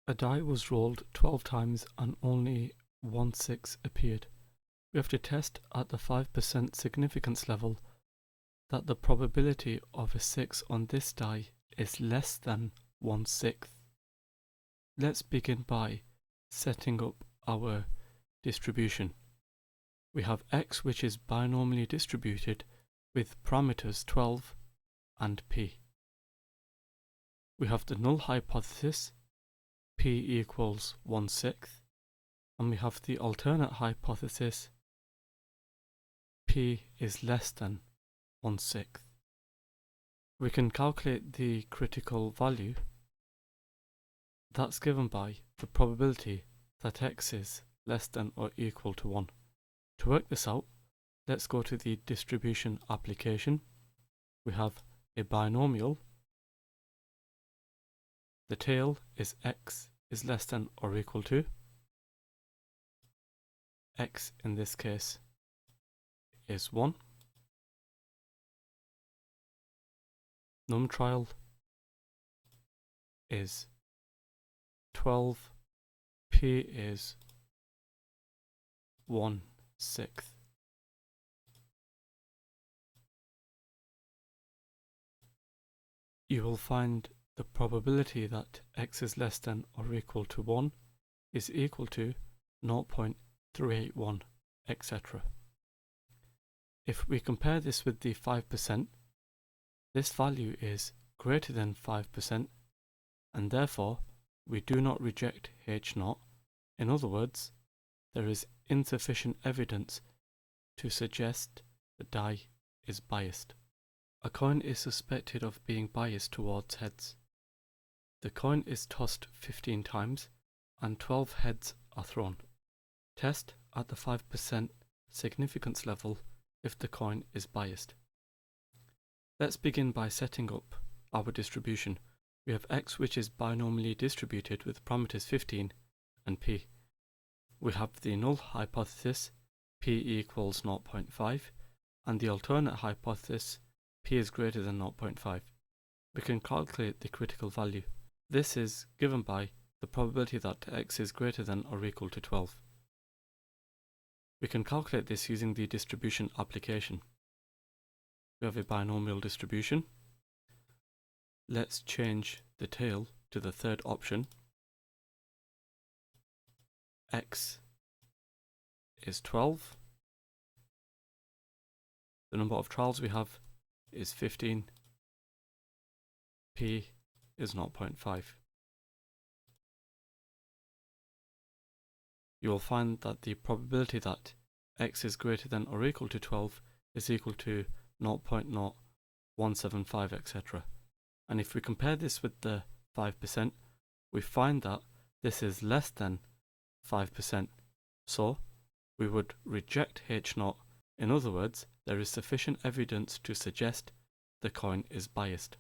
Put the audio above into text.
A die was rolled 12 times and only 1 6 appeared. We have to test at the 5% significance level that the probability of a 6 on this die is less than 1/6. Let's begin by setting up our distribution. We have x, which is binomially distributed with parameters 12 and p. We have the null hypothesis, p equals 1/6, and we have the alternate hypothesis, p is less than 1/6. We can calculate the critical value. That's given by the probability that x is less than or equal to 1. To work this out, let's go to the distribution application. We have a binomial. The tail is x is less than or equal to. X in this case is 1. Num trial is 12. P is 1/6. You will find the probability that x is less than or equal to 1 is equal to 0.381, etc. If we compare this with the 5%, this value is greater than 5%, and therefore we do not reject H0. In other words, there is insufficient evidence to suggest the die is biased. A coin is suspected of being biased towards heads. The coin is tossed 15 times and 12 heads are thrown. Test at the 5% significance level if the coin is biased. Let's begin by setting up our distribution. We have x, which is binomially distributed with parameters 15 and p. We have the null hypothesis, p equals 0.5, and the alternate hypothesis, p is greater than 0.5. We can calculate the critical value. This is given by the probability that x is greater than or equal to 12. We can calculate this using the distribution application. We have a binomial distribution. Let's change the tail to the third option. X is 12. The number of trials we have is 15. P is 0.5. You will find that the probability that x is greater than or equal to 12 is equal to 0.0175, etc. And if we compare this with the 5%, we find that this is less than 5%. So we would reject H0. In other words, there is sufficient evidence to suggest the coin is biased.